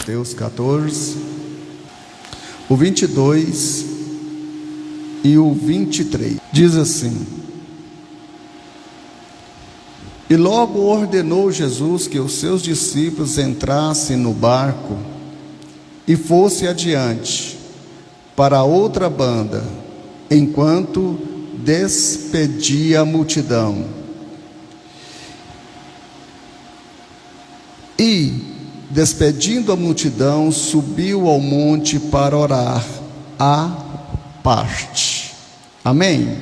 Mateus 14, o 22 e o 23. Diz assim: E logo ordenou Jesus que os seus discípulos entrassem no barco e fosse adiante para outra banda, enquanto despedia a multidão. E, despedindo a multidão, subiu ao monte para orar à parte. Amém?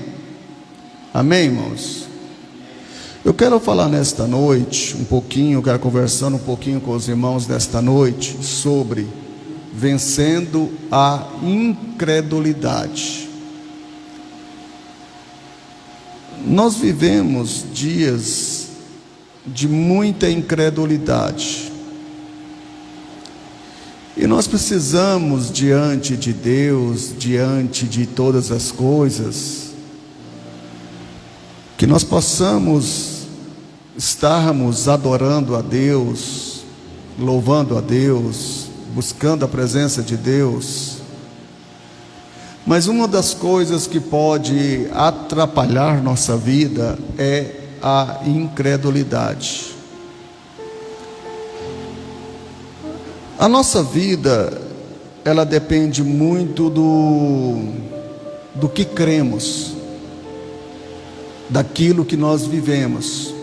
Amém, irmãos? Eu quero falar nesta noite quero conversando um pouquinho com os irmãos nesta noite sobre vencendo a incredulidade. Nós vivemos dias de muita incredulidade, e nós precisamos, diante de Deus, diante de todas as coisas, que nós possamos estarmos adorando a Deus, louvando a Deus, buscando a presença de Deus. Mas uma das coisas que pode atrapalhar nossa vida é a incredulidade. A nossa vida, ela depende muito do que cremos, daquilo que nós vivemos.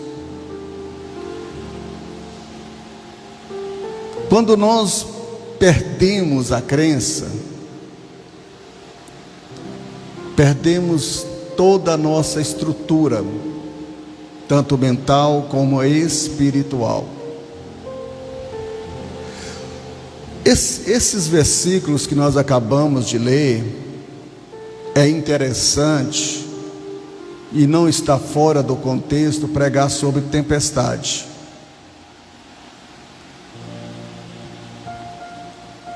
Quando nós perdemos a crença, perdemos toda a nossa estrutura, tanto mental como espiritual. Esses versículos que nós acabamos de ler, é interessante e não está fora do contexto pregar sobre tempestade.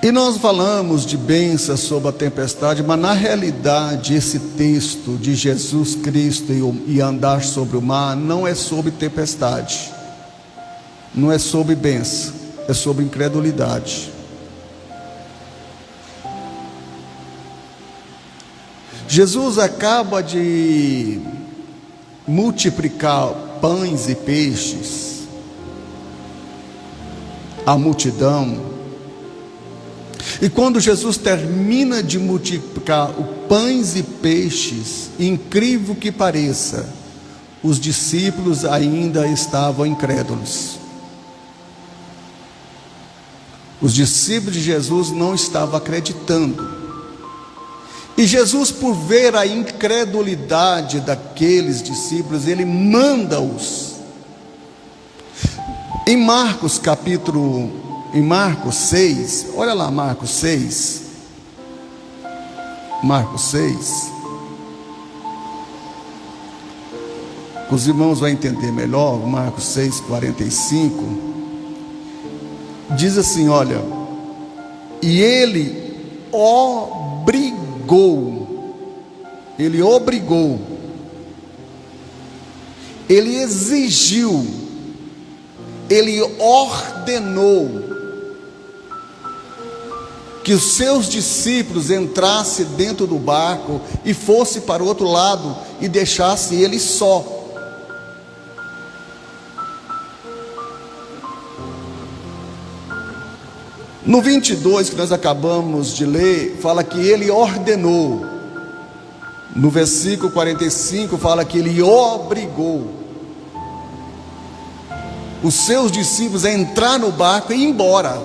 E nós falamos de bênçãos sobre a tempestade, mas na realidade esse texto de Jesus Cristo e andar sobre o mar não é sobre tempestade, não é sobre bênção, é sobre incredulidade. Jesus acaba de multiplicar pães e peixes à multidão. E quando Jesus termina de multiplicar pães e peixes, incrível que pareça, os discípulos ainda estavam incrédulos. Os discípulos de Jesus não estavam acreditando. E Jesus, por ver a incredulidade daqueles discípulos, ele manda-os. Em Marcos 6, olha lá, Marcos 6, os irmãos vão entender melhor. Marcos 6, 45, diz assim, olha: e ele obrigou, ele exigiu, ele ordenou que os seus discípulos entrassem dentro do barco e fossem para o outro lado e deixassem ele só. No 22 que nós acabamos de ler, fala que ele ordenou. No versículo 45 fala que ele obrigou os seus discípulos a entrar no barco e ir embora.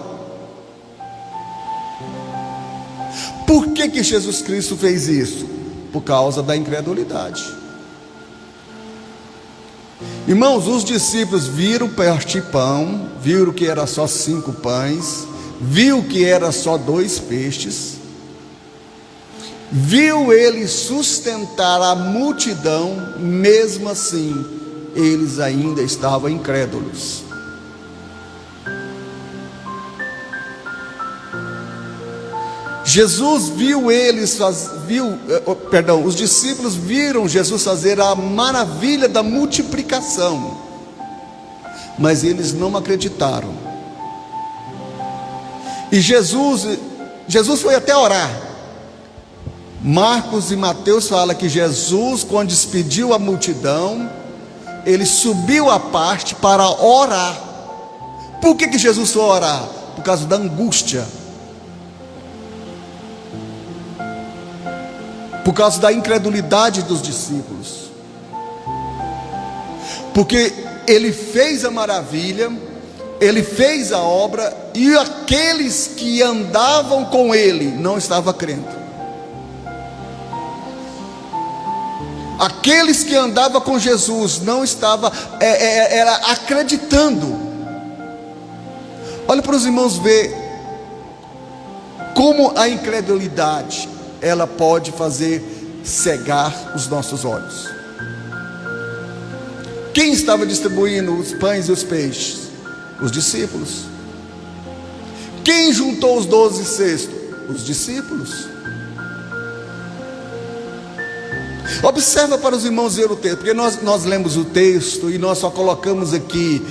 Por que Jesus Cristo fez isso? Por causa da incredulidade. Irmãos, os discípulos viram partir pão, viram que era só 5 pães, viu que era só 2 peixes, viu ele sustentar a multidão, mesmo assim, eles ainda estavam incrédulos. Os discípulos viram Jesus fazer a maravilha da multiplicação, mas eles não acreditaram. E Jesus foi até orar. Marcos e Mateus falam que Jesus, quando despediu a multidão, ele subiu à parte para orar. Por que Jesus foi orar? Por causa da angústia, por causa da incredulidade dos discípulos, porque ele fez a maravilha, ele fez a obra, e aqueles que andavam com ele não estavam crendo. Aqueles que andavam com Jesus não estavam era acreditando. Olha para os irmãos ver como a incredulidade ela pode fazer cegar os nossos olhos. Quem estava distribuindo os pães e os peixes? Os discípulos. Quem juntou os 12 cestos? Os discípulos. Observa para os irmãos ver o texto, porque nós lemos o texto e nós só colocamos aqui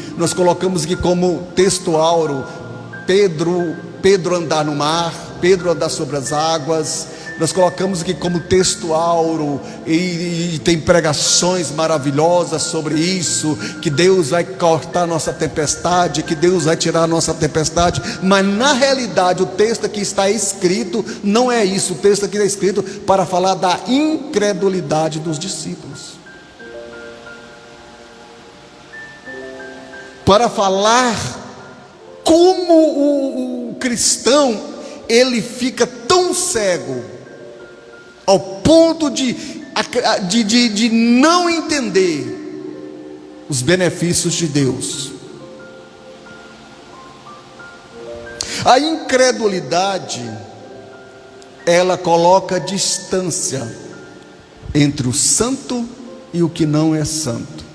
como texto áureo, Pedro andar no mar, Pedro andar sobre as águas. Nós colocamos aqui como texto áureo, e tem pregações maravilhosas sobre isso, que Deus vai cortar nossa tempestade, que Deus vai tirar a nossa tempestade. Mas na realidade o texto aqui está escrito, não é isso. O texto aqui está escrito para falar da incredulidade dos discípulos, para falar como o cristão ele fica tão cego ao ponto de não entender os benefícios de Deus. A incredulidade, ela coloca distância entre o santo e o que não é santo.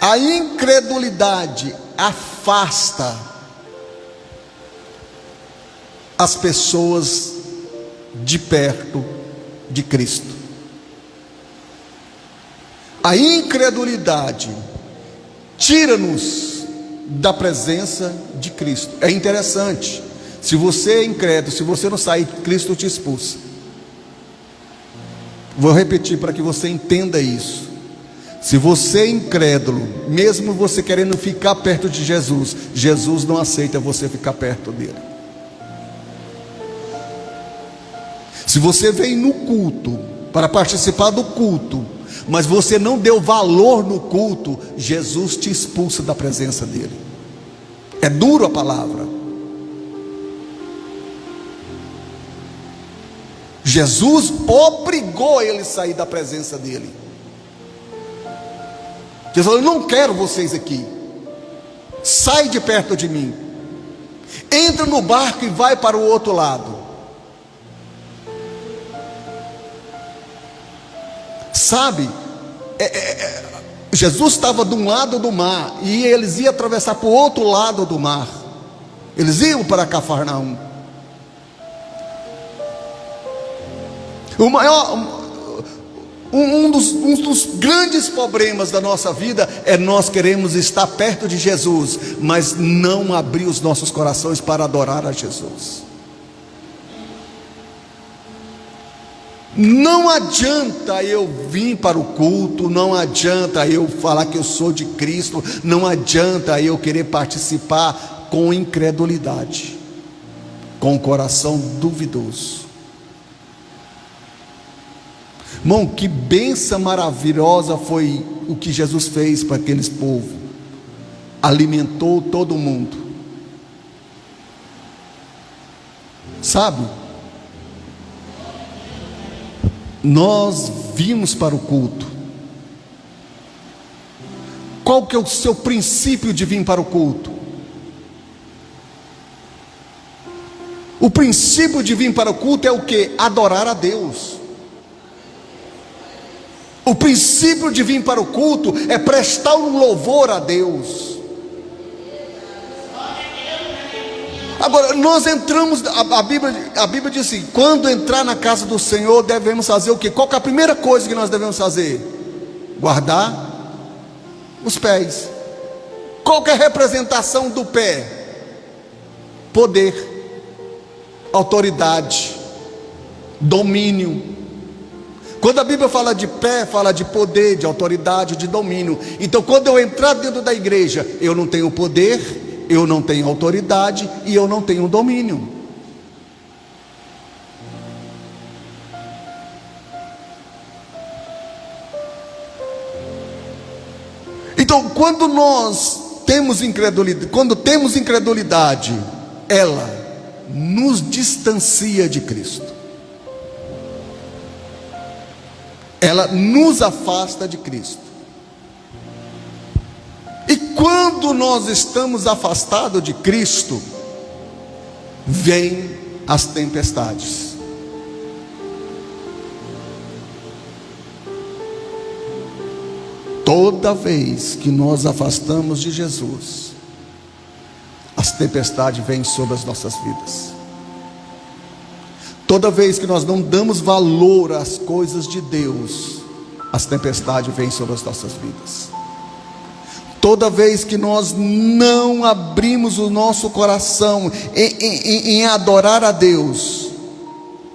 A incredulidade afasta as pessoas de perto de Cristo. A incredulidade tira-nos da presença de Cristo. É interessante, se você é incrédulo, se você não sair, Cristo te expulsa. Vou repetir para que você entenda isso. Se você é incrédulo, mesmo você querendo ficar perto de Jesus, Jesus não aceita você ficar perto dele. Se você vem no culto para participar do culto, mas você não deu valor no culto, Jesus te expulsa da presença dele. É duro a palavra. Jesus obrigou ele a sair da presença dele. Jesus falou: eu não quero vocês aqui, sai de perto de mim, entra no barco e vai para o outro lado. Sabe, Jesus estava de um lado do mar e eles iam atravessar para o outro lado do mar. Eles iam para Cafarnaum. Um dos grandes problemas da nossa vida é nós queremos estar perto de Jesus, mas não abrir os nossos corações para adorar a Jesus. Não adianta eu vir para o culto, não adianta eu falar que eu sou de Cristo, não adianta eu querer participar com incredulidade, com o coração duvidoso. Irmão, que bênção maravilhosa foi o que Jesus fez para aqueles povos. Alimentou todo mundo. Sabe? Nós vimos para o culto. Qual que é o seu princípio de vir para o culto? O princípio de vir para o culto é o que? Adorar a Deus. O princípio de vir para o culto é prestar um louvor a Deus. Agora, nós entramos, a Bíblia diz assim: quando entrar na casa do Senhor, devemos fazer o quê? Qual que é a primeira coisa que nós devemos fazer? Guardar os pés. Qual que é a representação do pé? poder, autoridade, domínio. Quando a Bíblia fala de pé, fala de poder, de autoridade, de domínio. Então, quando eu entrar dentro da igreja, eu não tenho poder, eu não tenho autoridade e eu não tenho domínio. Então, quando temos incredulidade, ela nos distancia de Cristo. Ela nos afasta de Cristo. E quando nós estamos afastados de Cristo, vêm as tempestades. Toda vez que nós afastamos de Jesus, as tempestades vêm sobre as nossas vidas. Toda vez que nós não damos valor às coisas de Deus, as tempestades vêm sobre as nossas vidas. Toda vez que nós não abrimos o nosso coração em adorar a Deus,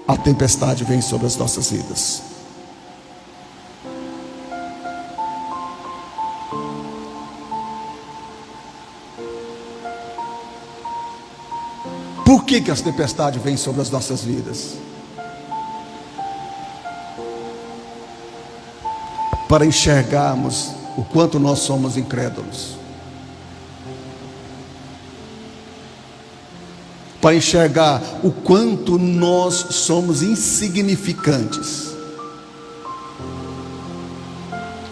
a tempestade vem sobre as nossas vidas. Por que as tempestades vêm sobre as nossas vidas? Para enxergarmos o quanto nós somos incrédulos. Para enxergar o quanto nós somos insignificantes.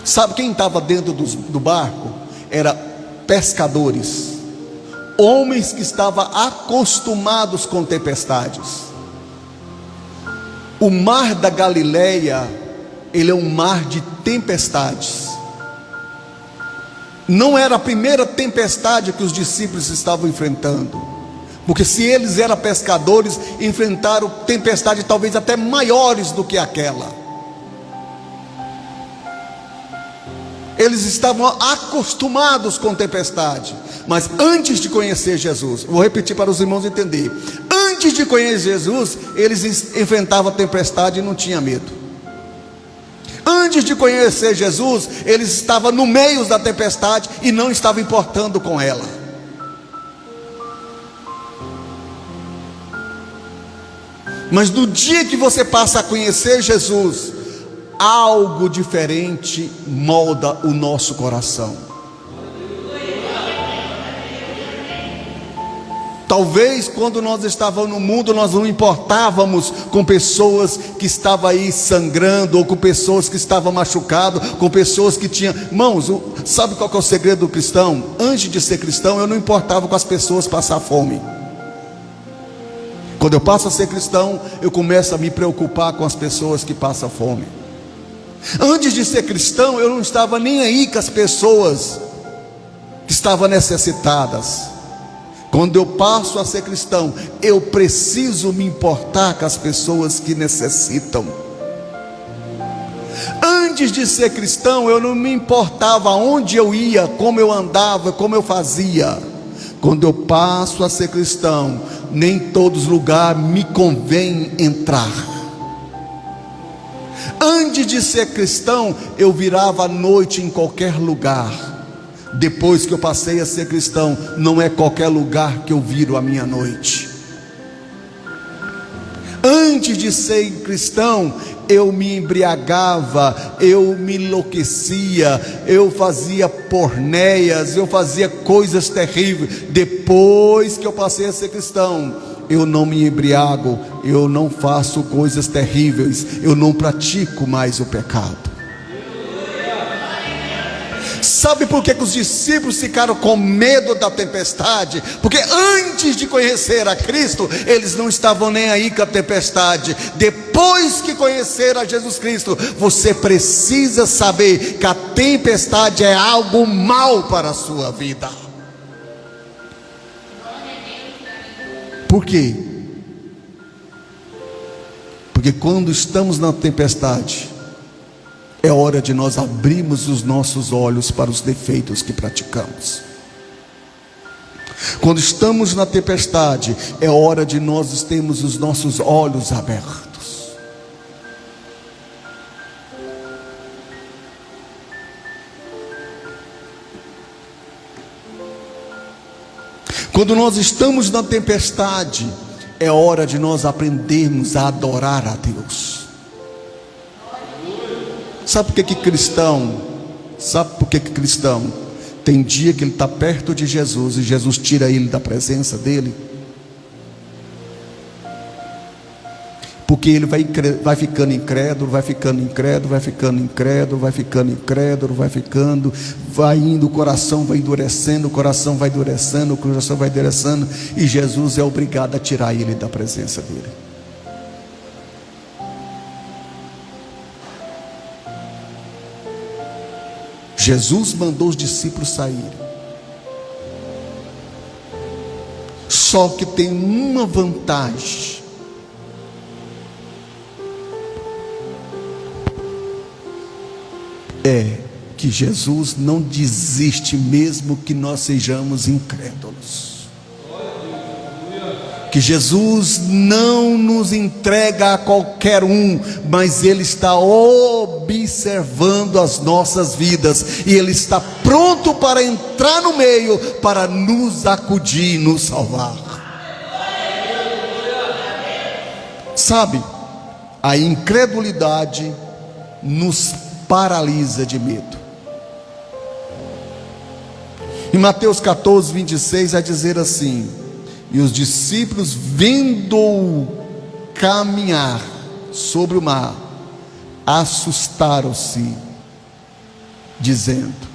Sabe quem estava dentro do barco? Era pescadores. Homens que estavam acostumados com tempestades. O mar da Galileia, ele é um mar de tempestades. Não era a primeira tempestade que os discípulos estavam enfrentando, porque se eles eram pescadores, enfrentaram tempestades talvez até maiores do que aquela. Eles estavam acostumados com tempestade. Mas antes de conhecer Jesus, vou repetir para os irmãos entender. Antes de conhecer Jesus, eles enfrentavam a tempestade e não tinham medo. Antes de conhecer Jesus, eles estavam no meio da tempestade e não estavam importando com ela. Mas no dia que você passa a conhecer Jesus, algo diferente molda o nosso coração. Talvez quando nós estávamos no mundo, nós não importávamos com pessoas que estavam aí sangrando, ou com pessoas que estavam machucadas, com pessoas que tinham... Irmãos, sabe qual que é o segredo do cristão? Antes de ser cristão, eu não importava com as pessoas passar fome. Quando eu passo a ser cristão, eu começo a me preocupar com as pessoas que passam fome. Antes de ser cristão, eu não estava nem aí com as pessoas que estavam necessitadas. Quando eu passo a ser cristão, eu preciso me importar com as pessoas que necessitam. Antes de ser cristão, eu não me importava onde eu ia, como eu andava, como eu fazia. Quando eu passo a ser cristão, nem todos os lugares me convém entrar. Antes de ser cristão, eu virava à noite em qualquer lugar. Depois que eu passei a ser cristão, não é qualquer lugar que eu viro a minha noite. Antes de ser cristão, eu me embriagava, eu me enlouquecia, eu fazia porneias, eu fazia coisas terríveis. Depois que eu passei a ser cristão, eu não me embriago, eu não faço coisas terríveis, eu não pratico mais o pecado. Sabe por que os discípulos ficaram com medo da tempestade? Porque antes de conhecer a Cristo, eles não estavam nem aí com a tempestade. Depois que conhecer a Jesus Cristo, você precisa saber que a tempestade é algo mal para a sua vida. Por quê? Porque quando estamos na tempestade, é hora de nós abrirmos os nossos olhos para os defeitos que praticamos. Quando estamos na tempestade, é hora de nós termos os nossos olhos abertos. Quando nós estamos na tempestade, é hora de nós aprendermos a adorar a Deus. Sabe por que cristão? Sabe por que cristão? Tem dia que ele está perto de Jesus e Jesus tira ele da presença dele. Porque ele vai ficando incrédulo, vai ficando incrédulo, vai ficando incrédulo, vai ficando incrédulo, vai indo, o coração vai endurecendo, o coração vai endurecendo, o coração vai endurecendo, e Jesus é obrigado a tirar ele da presença dele. Jesus mandou os discípulos saírem. Só que tem uma vantagem. É que Jesus não desiste mesmo que nós sejamos incrédulos. Que Jesus não nos entrega a qualquer um, mas Ele está observando as nossas vidas, e Ele está pronto para entrar no meio, para nos acudir e nos salvar. Sabe, a incredulidade nos paralisa de medo. Em Mateus 14, 26, vai dizer assim: e os discípulos, vendo-o caminhar sobre o mar, assustaram-se, dizendo...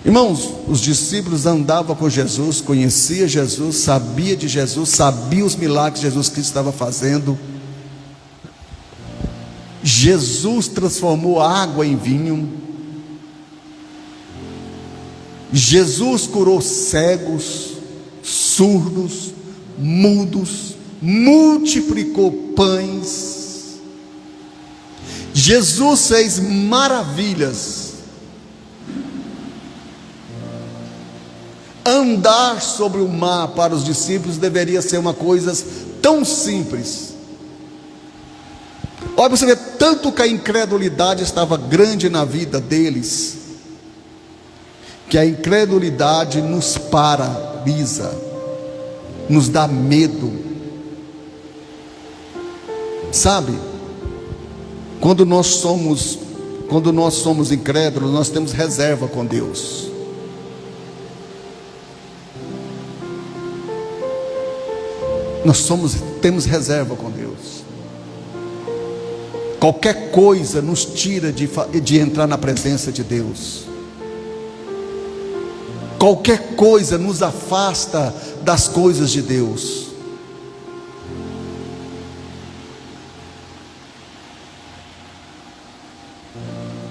Irmãos, os discípulos andavam com Jesus, conheciam Jesus, sabiam de Jesus, sabiam os milagres que Jesus Cristo estava fazendo. Jesus transformou água em vinho. Jesus curou cegos, surdos, mudos, multiplicou pães. Jesus fez maravilhas. Andar sobre o mar para os discípulos deveria ser uma coisa tão simples. Olha, você vê tanto que a incredulidade estava grande na vida deles, que a incredulidade nos paralisa, nos dá medo. Sabe, quando nós somos incrédulos, nós temos reserva com Deus. Temos reserva com Deus. Qualquer coisa nos tira de entrar na presença de Deus. Qualquer coisa nos afasta das coisas de Deus.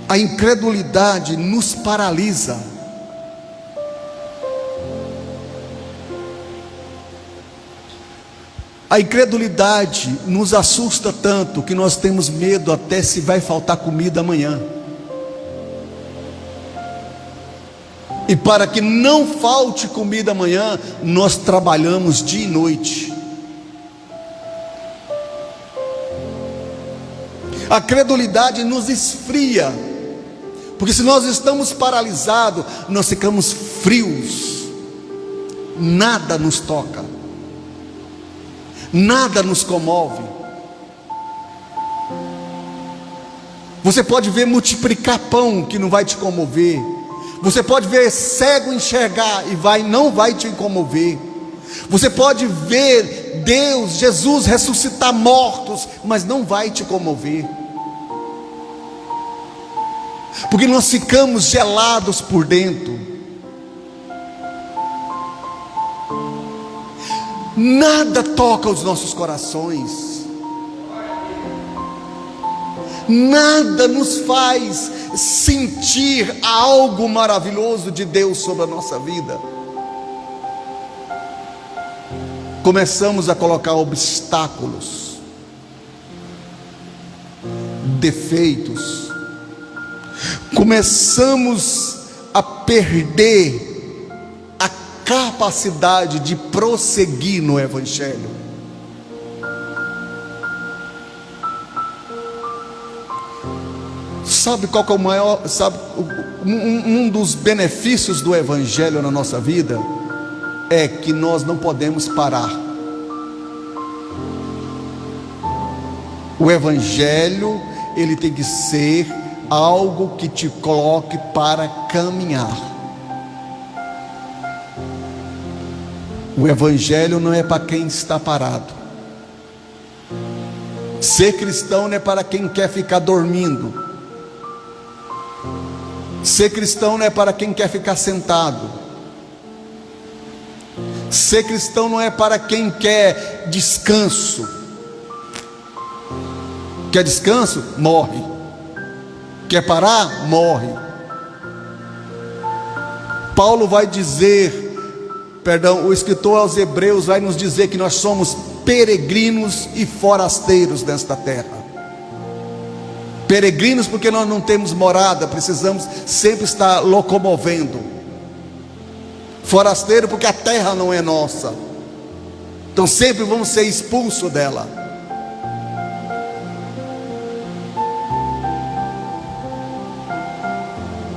A incredulidade nos paralisa. A incredulidade nos assusta tanto que nós temos medo até se vai faltar comida amanhã. E para que não falte comida amanhã, nós trabalhamos dia e noite. A credulidade nos esfria, porque se nós estamos paralisados, nós ficamos frios, nada nos toca, nada nos comove. Você pode ver multiplicar pão que não vai te comover. Você pode ver cego enxergar e não vai te comover. Você pode ver Deus, Jesus ressuscitar mortos, mas não vai te comover. Porque nós ficamos gelados por dentro. Nada toca os nossos corações. Nada nos faz sentir algo maravilhoso de Deus sobre a nossa vida. Começamos a colocar obstáculos, defeitos. Começamos a perder capacidade de prosseguir no Evangelho. Sabe qual que é o maior, um dos benefícios do Evangelho na nossa vida? É que nós não podemos parar. O Evangelho, ele tem que ser algo que te coloque para caminhar. O Evangelho não é para quem está parado. Ser cristão não é para quem quer ficar dormindo. Ser cristão não é para quem quer ficar sentado. Ser cristão não é para quem quer descanso. Quer descanso? Morre. Quer parar? Morre. Paulo vai dizer, o escritor aos Hebreus vai nos dizer que nós somos peregrinos e forasteiros nesta terra. Peregrinos porque nós não temos morada, precisamos sempre estar locomovendo. Forasteiro porque a terra não é nossa, então sempre vamos ser expulsos dela.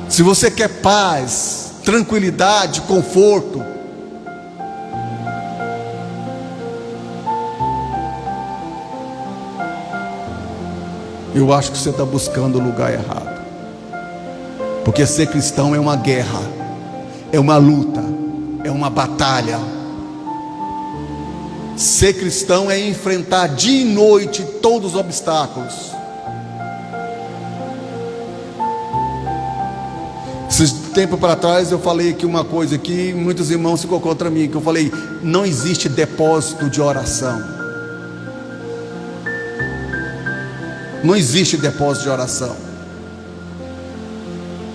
Se você quer paz, tranquilidade, conforto, eu acho que você está buscando o lugar errado. Porque ser cristão é uma guerra, é uma luta, é uma batalha. Ser cristão é enfrentar dia e noite todos os obstáculos. Esse tempo para trás eu falei aqui uma coisa que muitos irmãos ficou contra mim, que eu falei: não existe depósito de oração. Não existe depósito de oração.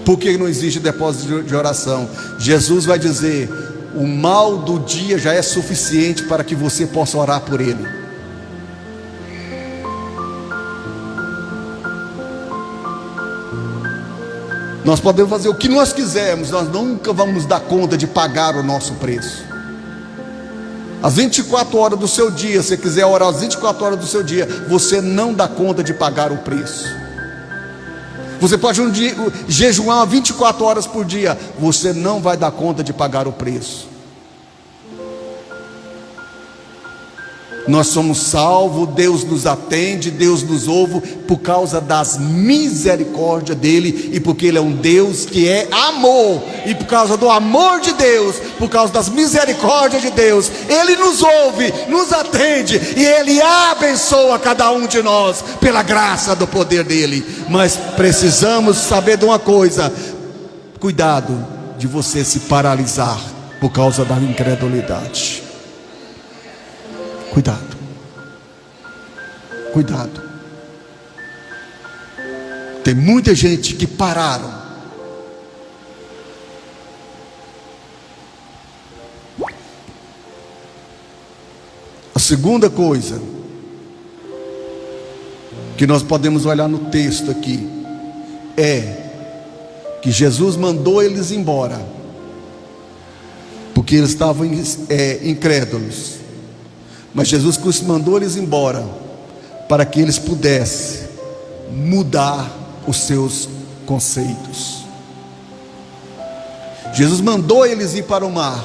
Por que não existe depósito de oração? Jesus vai dizer: o mal do dia já é suficiente para que você possa orar por ele. Nós podemos fazer o que nós quisermos, nós nunca vamos dar conta de pagar o nosso preço. As 24 horas do seu dia, se você quiser orar as 24 horas do seu dia, você não dá conta de pagar o preço. Você pode jejuar 24 horas por dia, você não vai dar conta de pagar o preço. Nós somos salvos, Deus nos atende, Deus nos ouve por causa das misericórdias dele e porque ele é um Deus que é amor, e por causa do amor de Deus, por causa das misericórdias de Deus, ele nos ouve, nos atende e ele abençoa cada um de nós pela graça do poder dele. Mas precisamos saber de uma coisa: cuidado de você se paralisar por causa da incredulidade. Cuidado, cuidado. Tem muita gente que pararam. A segunda coisa que nós podemos olhar no texto aqui é que Jesus mandou eles embora porque eles estavam incrédulos. Mas Jesus Cristo mandou eles embora para que eles pudessem mudar os seus conceitos. Jesus mandou eles ir para o mar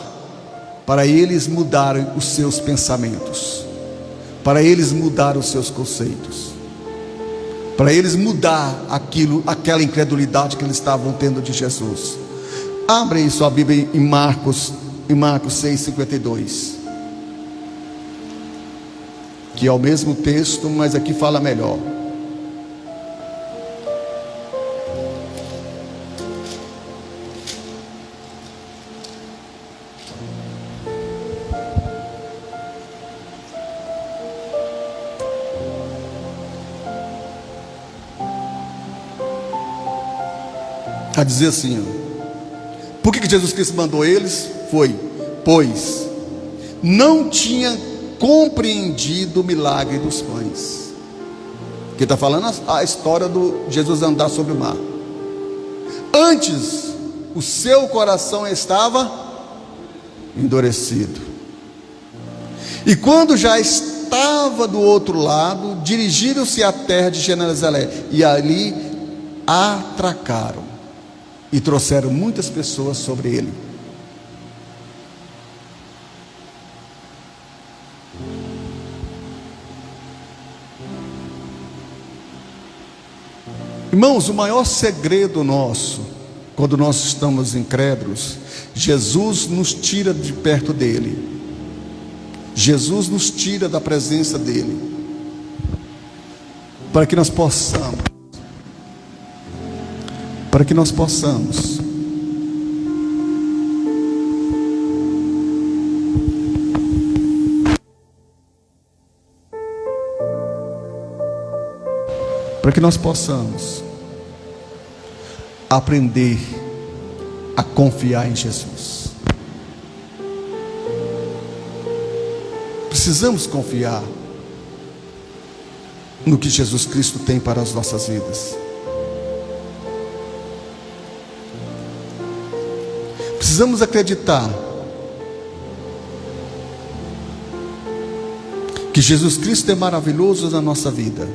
para eles mudarem os seus pensamentos, para eles mudarem os seus conceitos, para eles mudar aquela incredulidade que eles estavam tendo de Jesus. Abre aí sua Bíblia em Marcos 6:52. Que é o mesmo texto, mas aqui fala melhor. A dizer assim, por que Jesus Cristo mandou eles? Pois não tinha compreendido o milagre dos pães. Que está falando a história do Jesus andar sobre o mar. Antes, o seu coração estava endurecido. E quando já estava do outro lado, dirigiram-se à terra de Genezaré, e ali atracaram, e trouxeram muitas pessoas sobre ele. Irmãos, o maior segredo nosso, quando nós estamos incrédulos, Jesus nos tira de perto dele. Jesus nos tira da presença dele, para que nós possamos, para que nós possamos aprender a confiar em Jesus. Precisamos confiar no que Jesus Cristo tem para as nossas vidas. Precisamos acreditar que Jesus Cristo é maravilhoso na nossa vida.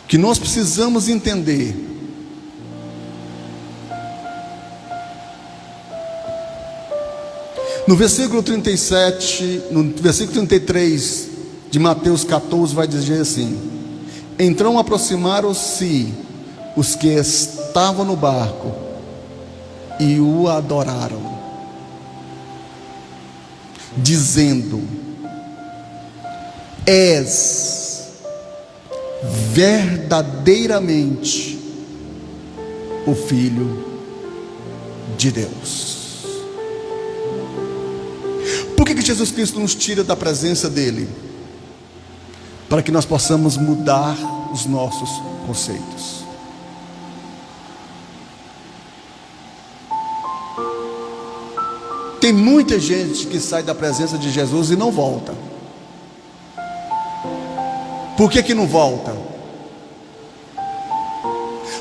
Que nós precisamos entender no versículo 37, no versículo 33 de Mateus 14, vai dizer assim: então aproximaram-se os que estavam no barco e o adoraram, dizendo: és verdadeiramente o Filho de Deus. Por que Jesus Cristo nos tira da presença dele? Para que nós possamos mudar os nossos conceitos. Tem muita gente que sai da presença de Jesus e não volta. Por que não volta?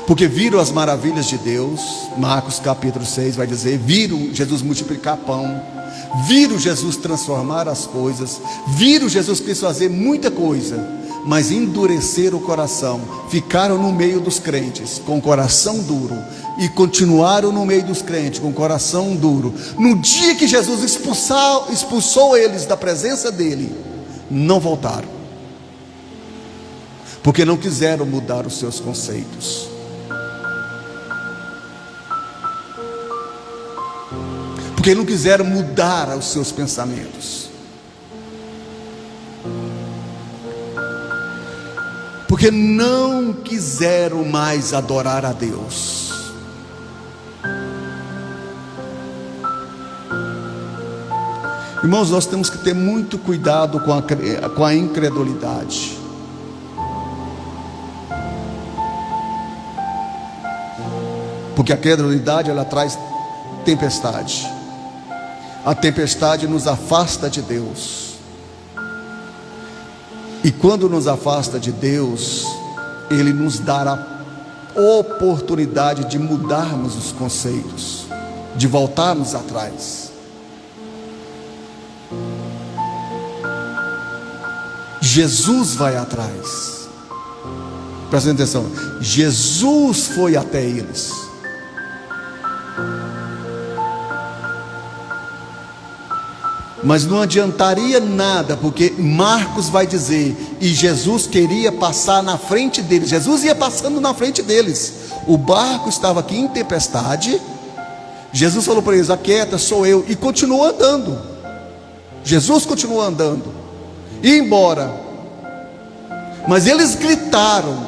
Porque viram as maravilhas de Deus. Marcos capítulo 6 vai dizer: viram Jesus multiplicar pão, viram Jesus transformar as coisas, viram Jesus Cristo fazer muita coisa, mas endureceram o coração, ficaram no meio dos crentes com o coração duro, e continuaram no meio dos crentes com o coração duro. No dia que Jesus expulsou eles da presença dele, não voltaram, porque não quiseram mudar os seus conceitos. Porque não quiseram mudar os seus pensamentos. Porque não quiseram mais adorar a Deus. Irmãos, nós temos que ter muito cuidado com a incredulidade. Porque a credulidade, ela traz tempestade. A tempestade nos afasta de Deus. E quando nos afasta de Deus, Ele nos dará oportunidade de mudarmos os conceitos, de voltarmos atrás. Jesus vai atrás. Presta atenção. Jesus foi até eles. Mas não adiantaria nada, porque Marcos vai dizer, e Jesus queria passar na frente deles. Jesus ia passando na frente deles. O barco estava aqui em tempestade. Jesus falou para eles: aquieta, sou eu. E continuou andando. Jesus continuou andando, ia embora. Mas eles gritaram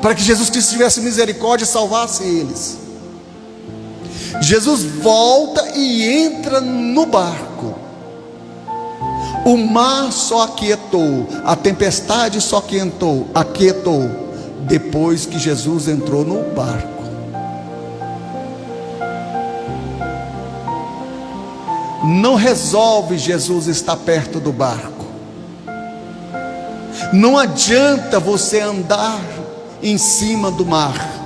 para que Jesus Cristo tivesse misericórdia e salvasse eles. Jesus volta e entra no barco. O mar só aquietou, a tempestade só aquietou depois que Jesus entrou no barco. Não resolve Jesus estar perto do barco. Não adianta você andar em cima do mar.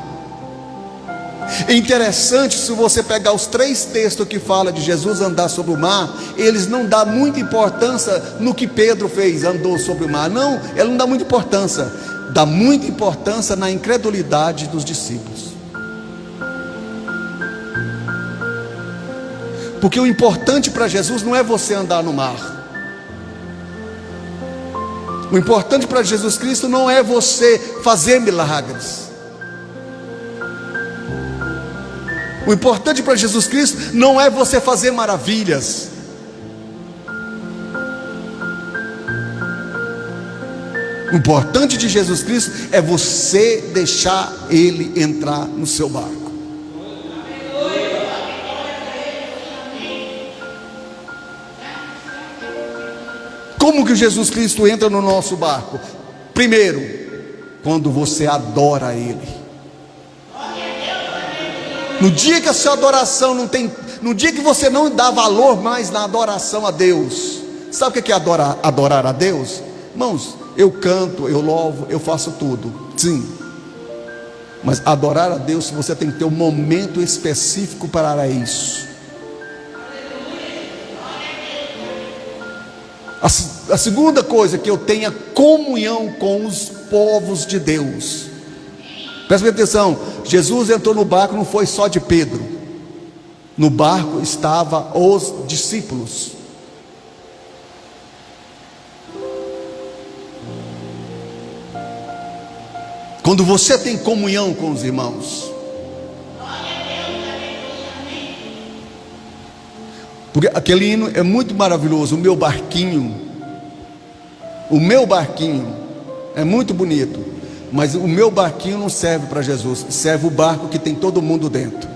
É interessante, se você pegar os 3 textos que fala de Jesus andar sobre o mar, eles não dão muita importância no que Pedro fez, andou sobre o mar. Não, ele não dá muita importância. Dá muita importância na incredulidade dos discípulos. Porque o importante para Jesus não é você andar no mar. O importante para Jesus Cristo não é você fazer milagres. O importante para Jesus Cristo não é você fazer maravilhas. O importante de Jesus Cristo é você deixar Ele entrar no seu barco. Como que Jesus Cristo entra no nosso barco? Primeiro, quando você adora Ele. No dia que a sua adoração não tem, no dia que você não dá valor mais na adoração a Deus, sabe o que é adorar a Deus? Irmãos, eu canto, eu louvo, eu faço tudo, sim, mas adorar a Deus, você tem que ter um momento específico para isso. A segunda coisa, que eu tenha comunhão com os povos de Deus. Presta atenção, Jesus entrou no barco, não foi só de Pedro. No barco estavam os discípulos. Quando você tem comunhão com os irmãos, porque aquele hino é muito maravilhoso. O meu barquinho é muito bonito, mas o meu barquinho não serve para Jesus, serve o barco que tem todo mundo dentro.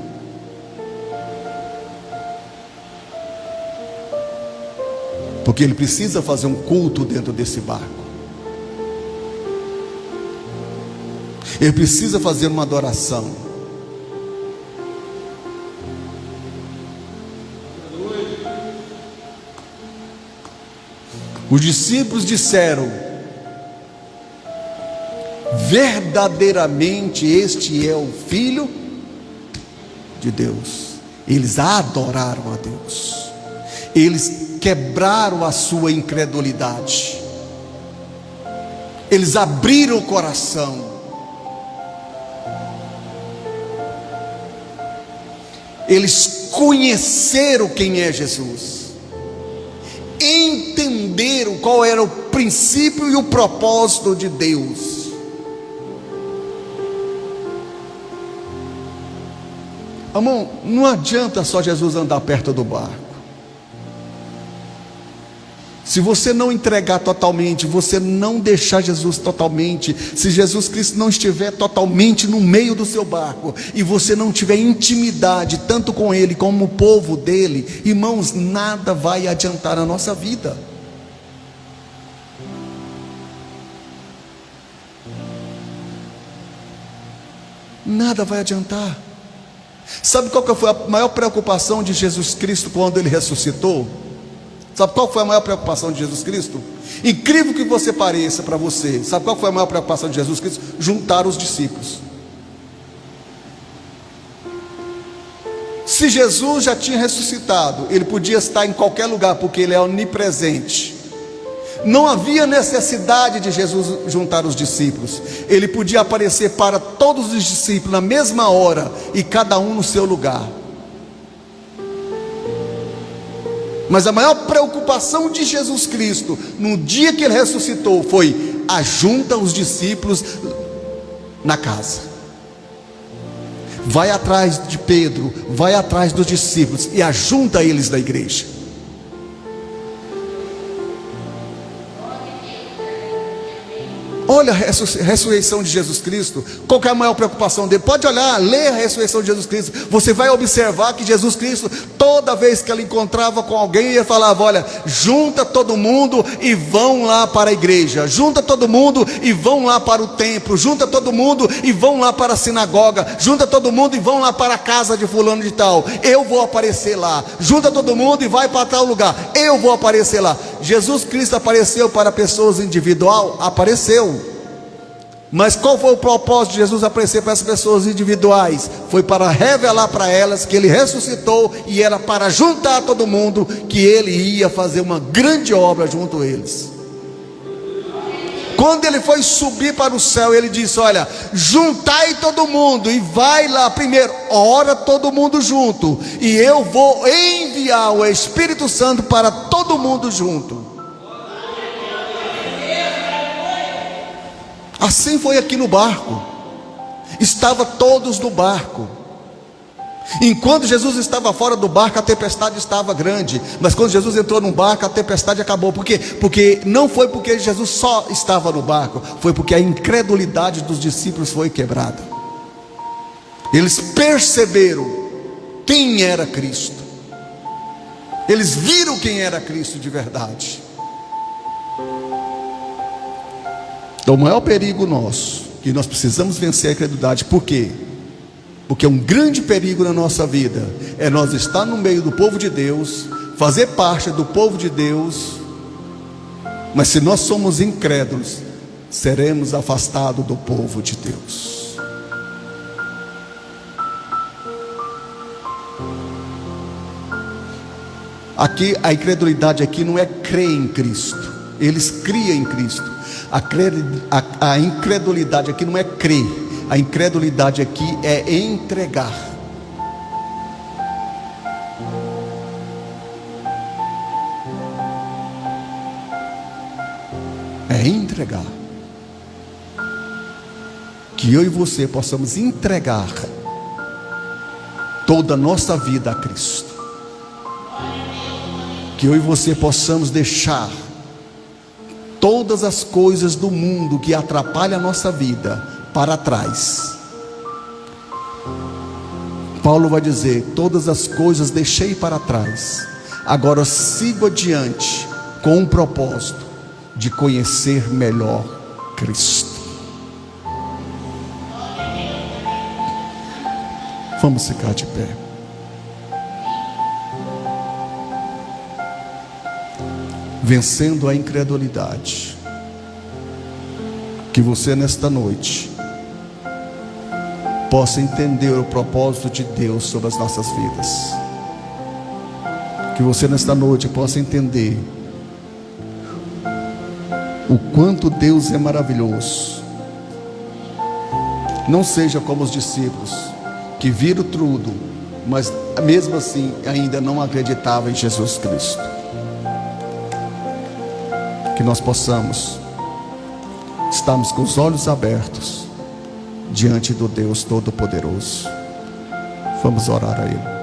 Porque ele precisa fazer um culto dentro desse barco. Ele precisa fazer uma adoração. Os discípulos disseram: verdadeiramente este é o Filho de Deus. Eles adoraram a Deus. Eles quebraram a sua incredulidade. Eles abriram o coração. Eles conheceram quem é Jesus. Entenderam qual era o princípio e o propósito de Deus. Irmão, não adianta só Jesus andar perto do barco. Se você não entregar totalmente, você não deixar Jesus totalmente, se Jesus Cristo não estiver totalmente no meio do seu barco, e você não tiver intimidade tanto com Ele como o povo dele, irmãos, nada vai adiantar na nossa vida. Nada vai adiantar. Sabe qual que foi a maior preocupação de Jesus Cristo quando Ele ressuscitou? Sabe qual foi a maior preocupação de Jesus Cristo? Incrível que você pareça para você, sabe qual foi a maior preocupação de Jesus Cristo? Juntar os discípulos. Se Jesus já tinha ressuscitado, Ele podia estar em qualquer lugar, porque Ele é onipresente. Não havia necessidade de Jesus juntar os discípulos. Ele podia aparecer para todos os discípulos na mesma hora, e cada um no seu lugar. Mas a maior preocupação de Jesus Cristo, no dia que Ele ressuscitou, foi: ajunta os discípulos na casa. Vai atrás de Pedro, vai atrás dos discípulos e ajunta eles da igreja. Olha a ressurreição de Jesus Cristo. Qual que é a maior preocupação dele? Pode olhar, ler a ressurreição de Jesus Cristo. Você vai observar que Jesus Cristo, toda vez que ele encontrava com alguém, ele falava: olha, junta todo mundo e vão lá para a igreja. Junta todo mundo e vão lá para o templo. Junta todo mundo e vão lá para a sinagoga. Junta todo mundo e vão lá para a casa de fulano de tal. Eu vou aparecer lá. Junta todo mundo e vai para tal lugar. Eu vou aparecer lá. Jesus Cristo apareceu para pessoas individual? Apareceu. Mas qual foi o propósito de Jesus aparecer para essas pessoas individuais? Foi para revelar para elas que ele ressuscitou, e era para juntar todo mundo, que ele ia fazer uma grande obra junto a eles. Quando ele foi subir para o céu, ele disse: olha, juntai todo mundo e vai lá primeiro, ora todo mundo junto, e eu vou enviar o Espírito Santo para todo mundo junto. Assim foi aqui no barco. Estava todos no barco. Enquanto Jesus estava fora do barco, a tempestade estava grande. Mas quando Jesus entrou no barco, a tempestade acabou. Por quê? Porque não foi porque Jesus só estava no barco, foi porque a incredulidade dos discípulos foi quebrada. Eles perceberam quem era Cristo. Eles viram quem era Cristo de verdade. Então o maior perigo nosso, que nós precisamos vencer a incredulidade. Por quê? Porque um grande perigo na nossa vida é nós estar no meio do povo de Deus, fazer parte do povo de Deus, mas se nós somos incrédulos, seremos afastados do povo de Deus. Aqui a incredulidade aqui não é crer em Cristo. Eles criam em Cristo. A incredulidade aqui não é crer. A incredulidade aqui é entregar. É entregar. Que eu e você possamos entregar toda a nossa vida a Cristo. Que eu e você possamos deixar todas as coisas do mundo que atrapalham a nossa vida para trás. Paulo vai dizer: todas as coisas deixei para trás, agora sigo adiante com um propósito de conhecer melhor Cristo. Vamos ficar de pé. Vencendo a incredulidade. Que você nesta noite possa entender o propósito de Deus sobre as nossas vidas. Que você nesta noite possa entender o quanto Deus é maravilhoso. Não seja como os discípulos, que viram tudo, mas mesmo assim ainda não acreditavam em Jesus Cristo. Que nós possamos estarmos com os olhos abertos diante do Deus Todo-Poderoso. Vamos orar a Ele.